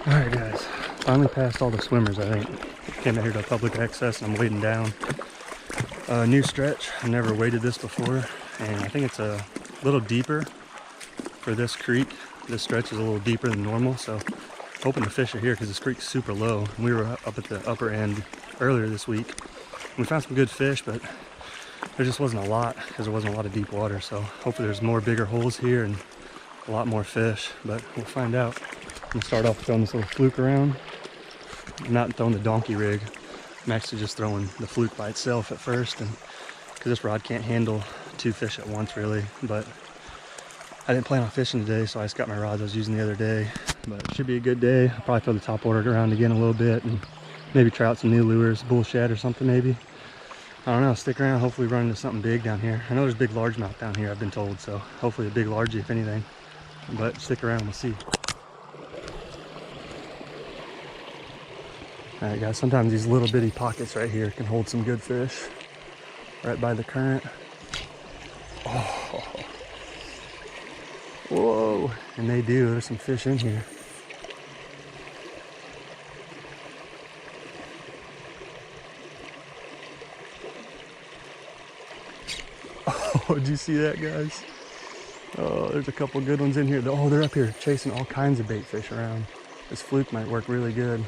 Alright guys, finally passed all the swimmers I think. Came out here to public access and I'm wading down a new stretch. I've never waded this before and I think it's a little deeper for this creek. This stretch is a little deeper than normal, so hoping to fish it here because this creek's super low. We were up at the upper end earlier this week. We found some good fish, but there just wasn't a lot because there wasn't a lot of deep water, so hopefully there's more bigger holes here and a lot more fish, but we'll find out. I'm gonna start off throwing this little fluke around. I'm not throwing the donkey rig. I'm actually just throwing the fluke by itself at first, and because this rod can't handle 2 fish at once really. But I didn't plan on fishing today, so I just got my rods I was using the other day. But it should be a good day. I'll probably throw the top water around again a little bit and maybe try out some new lures, bull shad or something maybe. I don't know, stick around, hopefully run into something big down here. I know there's big largemouth down here, I've been told, so hopefully a big largie if anything. But stick around, we'll see. Alright guys, sometimes these little bitty pockets right here can hold some good fish. Right by the current. Oh. Whoa, and they do, there's some fish in here. Oh, did you see that guys? Oh, there's a couple good ones in here. Oh, they're up here chasing all kinds of bait fish around. This fluke might work really good.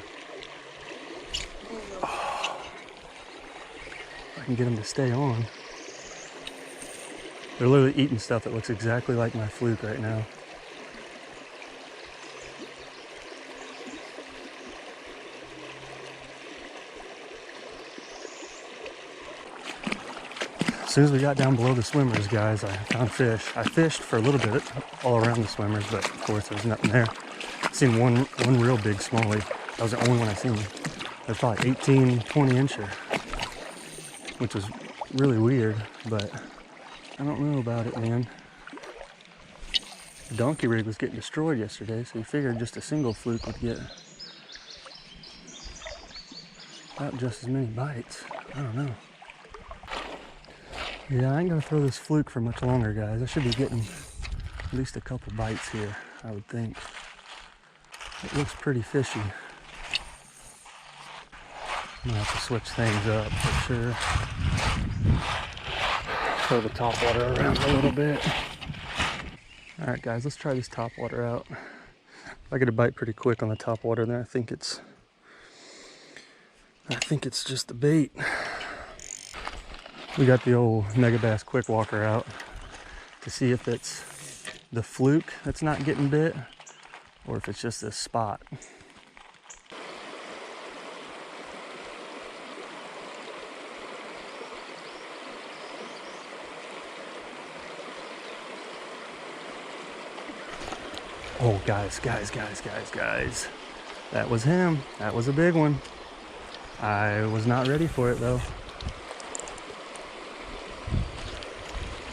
Oh, I can get them to stay on. They're literally eating stuff that looks exactly like my fluke right now. As soon as we got down below the swimmers, guys, I found fish. I fished for a little bit all around the swimmers, but of course there was nothing there. I seen one real big smallie. That was the only one I seen. They're probably 18, 20 incher, which was really weird, but I don't know about it, man. The donkey rig was getting destroyed yesterday, so you figured just a single fluke would get about just as many bites. I don't know. Yeah, I ain't gonna throw this fluke for much longer, guys. I should be getting at least a couple bites here, I would think. It looks pretty fishy. I'm gonna have to switch things up for sure. Throw the top water around a little bit. All right, guys, let's try this top water out. I get a bite pretty quick on the top water, then I think it's just the bait. We got the old Megabass Quick Walker out to see if it's the fluke that's not getting bit or if it's just this spot. Oh, guys. That was him. That was a big one. I was not ready for it though.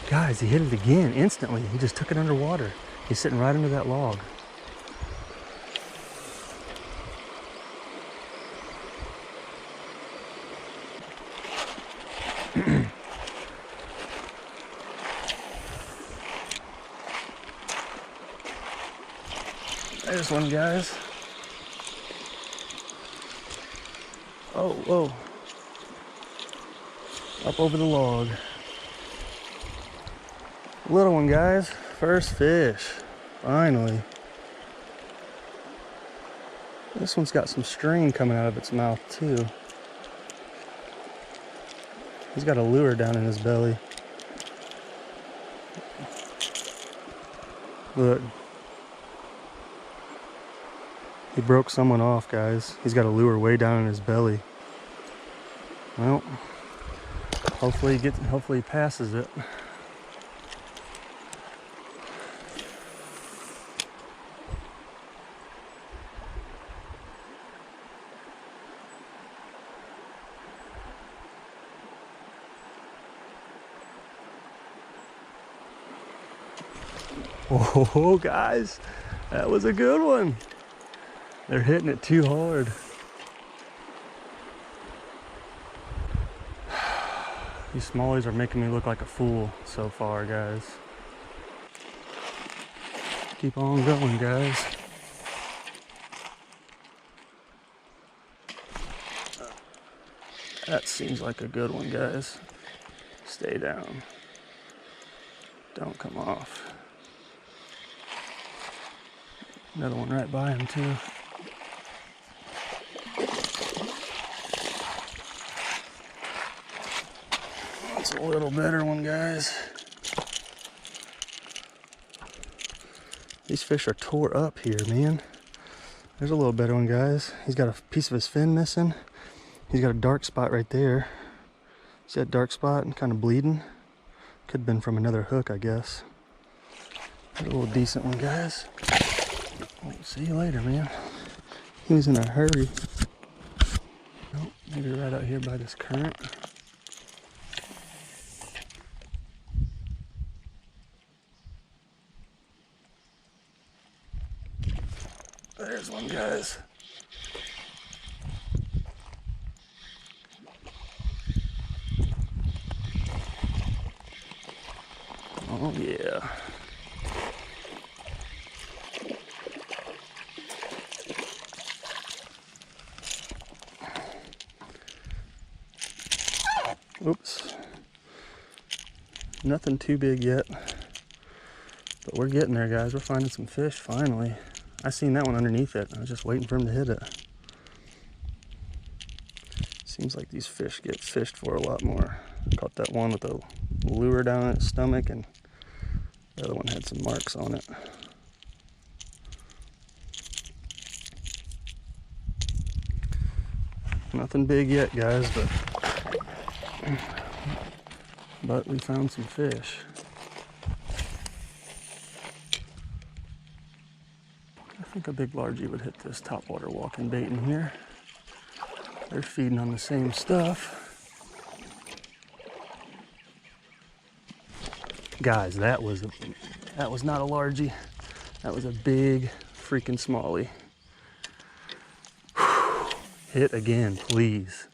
Guys, he hit it again instantly. He just took it underwater. He's sitting right under that log. There's one, guys. Oh, whoa. Up over the log. Little one, guys. First fish. Finally. This one's got some string coming out of its mouth, too. He's got a lure down in his belly. Look. He broke someone off, guys. He's got a lure way down in his belly. Well, hopefully he passes it. Oh, guys, that was a good one. They're hitting it too hard. These smallies are making me look like a fool so far, guys. Keep on going, guys. That seems like a good one, guys. Stay down. Don't come off. Another one right by him, too. That's a little better one, guys. These fish are tore up here, man. There's a little better one, guys. He's got a piece of his fin missing. He's got a dark spot right there. See that dark spot and kind of bleeding? Could have been from another hook, I guess. There's a little decent one, guys. Well, see you later, man. He was in a hurry. Nope, maybe right out here by this current. There's one, guys. Oh, yeah. Oops. Nothing too big yet. But we're getting there, guys. We're finding some fish, finally. I seen that one underneath it. I was just waiting for him to hit it. Seems like these fish get fished for a lot more. Caught that one with the lure down its stomach, and the other one had some marks on it. Nothing big yet, guys, but we found some fish. I think a big largie would hit this topwater walking bait in here. They're feeding on the same stuff. Guys, that was not a largie. That was a big freaking smallie. Whew. Hit again, please.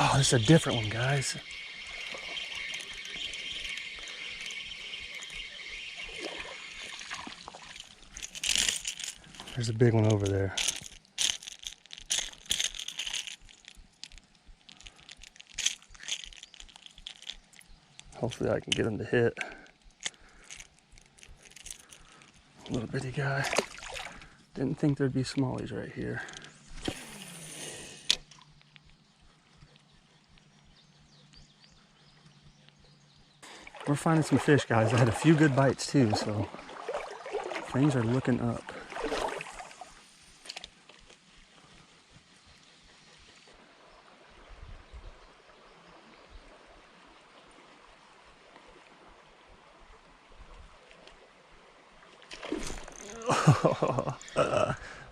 Oh, this is a different one, guys. There's a big one over there. Hopefully I can get him to hit. Little bitty guy. Didn't think there'd be smallies right here. We're finding some fish, guys. I had a few good bites too, so things are looking up.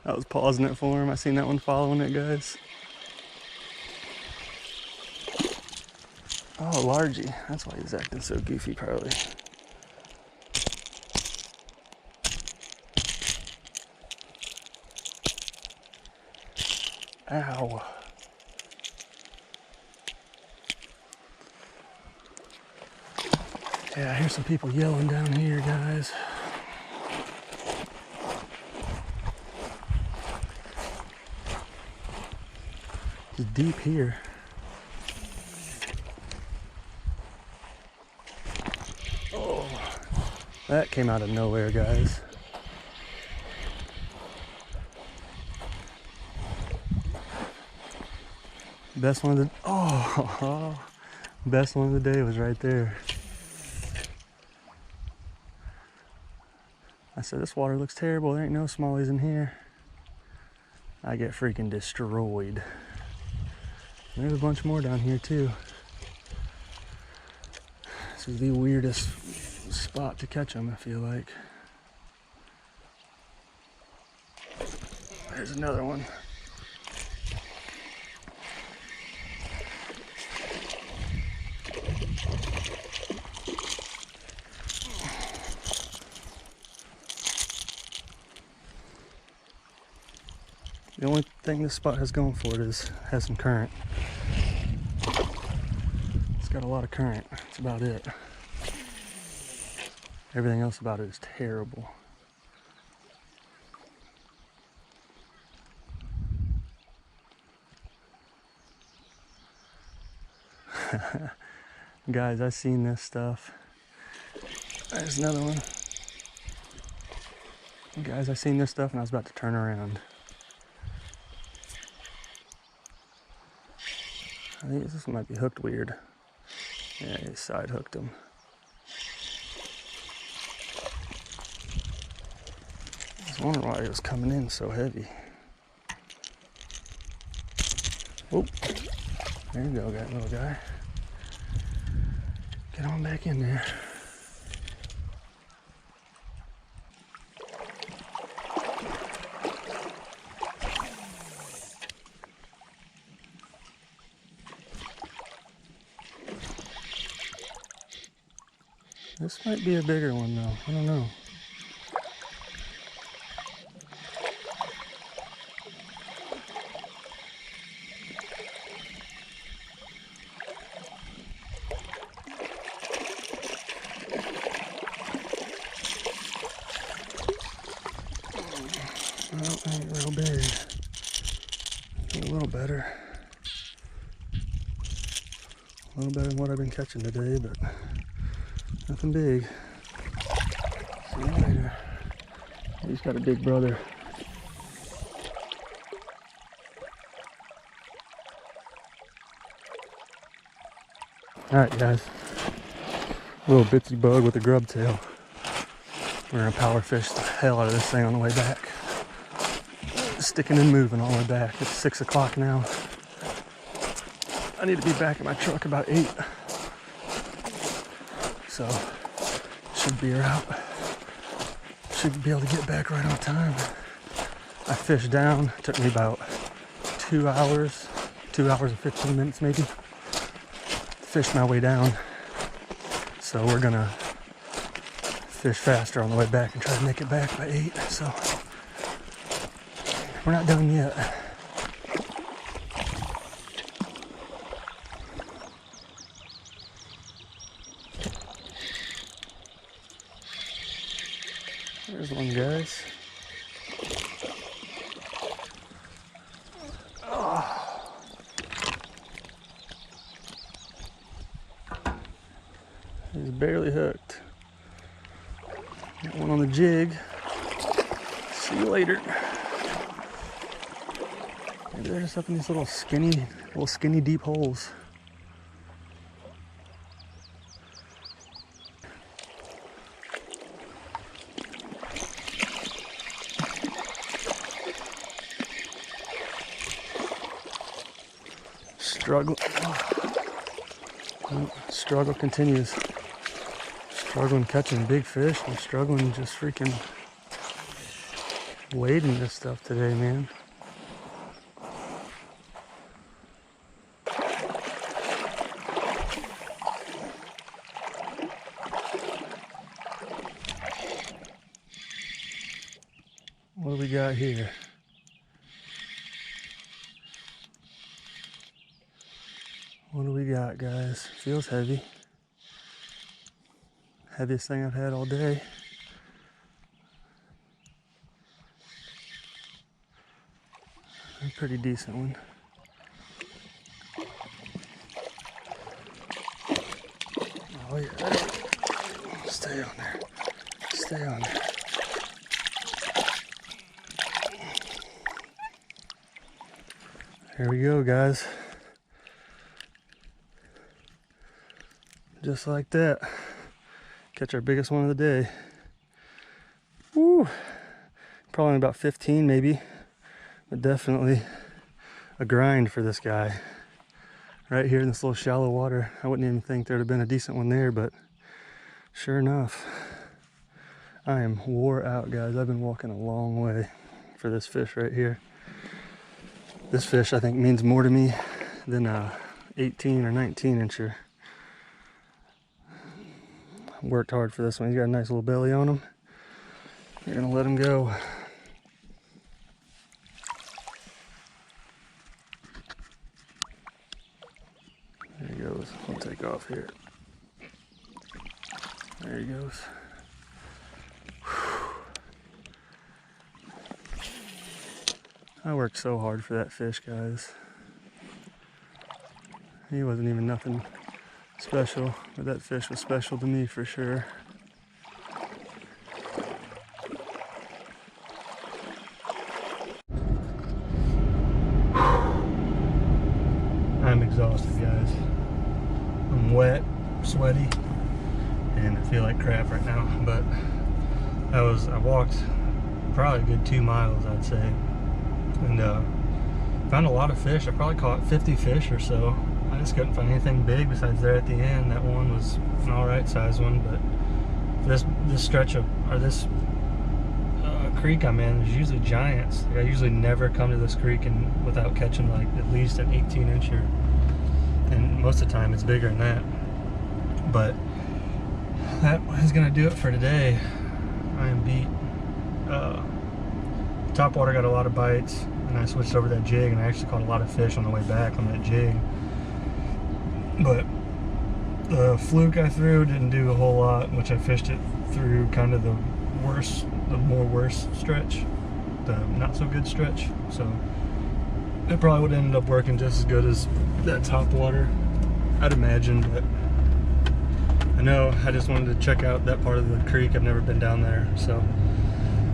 I was pausing it for him. I seen that one following it, guys. Oh, largie. That's why he's acting so goofy, probably. Ow. Yeah, I hear some people yelling down here, guys. It's deep here. Oh, that came out of nowhere, guys. Best one of the best one of the day was right there. I said, this water looks terrible. There ain't no smallies in here. I get freaking destroyed. There's a bunch more down here too. This is the weirdest spot to catch them, I feel like. There's another one. The only thing this spot has going for it has some current. It's got a lot of current. That's about it. Everything else about it is terrible. Guys, I seen this stuff. There's another one. Guys, I seen this stuff and I was about to turn around. I think this might be hooked weird. Yeah, he side hooked him. I was wondering why he was coming in so heavy. Whoop. There you go, that little guy. Get on back in there. This might be a bigger one though, I don't know. Well, ain't real big. A little better. A little better than what I've been catching today, but nothing big. See you later. He's got a big brother. Alright guys, little bitsy bug with a grub tail. We're gonna power fish the hell out of this thing on the way back. Sticking and moving all the way back. It's 6 o'clock now. I need to be back at my truck about 8. So, should be around. Should be able to get back right on time. I fished down, took me about 2 hours and 15 minutes maybe. Fished my way down. So we're gonna fish faster on the way back and try to make it back by 8. So we're not done yet. There's one, guys. Oh. He's barely hooked. Got one on the jig. See you later. Maybe they're just up in these little skinny deep holes. Struggle. Oh. Struggle continues. Struggling catching big fish. I'm struggling just freaking wading this stuff today, man. What do we got here? What do we got, guys? Feels heavy. Heaviest thing I've had all day. A pretty decent one. Oh yeah. Stay on there. Stay on there. Here we go, guys. Just like that. Catch our biggest one of the day. Woo! Probably about 15 maybe, but definitely a grind for this guy. Right here in this little shallow water. I wouldn't even think there'd have been a decent one there, but sure enough. I am wore out, guys. I've been walking a long way for this fish right here. This fish, I think, means more to me than a 18 or 19 incher. Worked hard for this one. He's got a nice little belly on him. You're gonna let him go. There he goes. We'll take off here. There he goes. I worked so hard for that fish, guys. He wasn't even nothing special, but that fish was special to me for sure. I'm exhausted, guys. I'm wet, sweaty, and I feel like crap right now, but I walked probably a good 2 miles, I'd say, and found a lot of fish. I probably caught 50 fish or so. I just couldn't find anything big besides there at the end. That one was an alright size one, but this stretch of, or this creek I'm in, there's usually giants. Like, I usually never come to this creek without catching like at least an 18-incher, and most of the time it's bigger than that. But that is gonna do it for today. I am beat. Topwater got a lot of bites, and I switched over to that jig, and I actually caught a lot of fish on the way back on that jig. But the fluke I threw didn't do a whole lot, which I fished it through kind of the more worse stretch, the not so good stretch. So it probably would have ended up working just as good as that topwater, I'd imagine. But I know I just wanted to check out that part of the creek. I've never been down there, so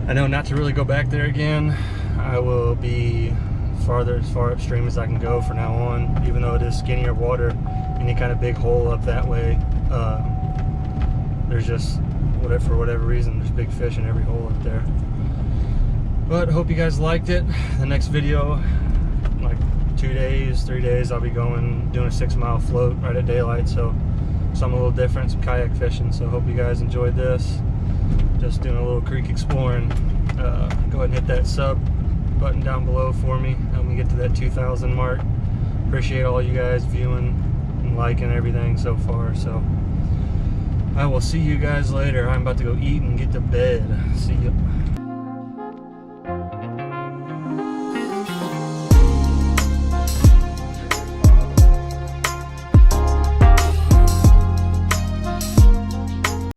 I know not to really go back there again. I will be as far upstream as I can go from now on, even though it is skinnier water. Any kind of big hole up that way, there's just, for whatever reason, there's big fish in every hole up there. But hope you guys liked it. The next video, like 2 days, 3 days, I'll be doing a 6-mile float right at daylight, so something a little different, some kayak fishing. So hope you guys enjoyed this. Just doing a little creek exploring. Go ahead and hit that sub button down below for me. Help me get to that 2,000 mark. Appreciate all you guys viewing and liking everything so far. So I will see you guys later. I'm about to go eat and get to bed. See ya.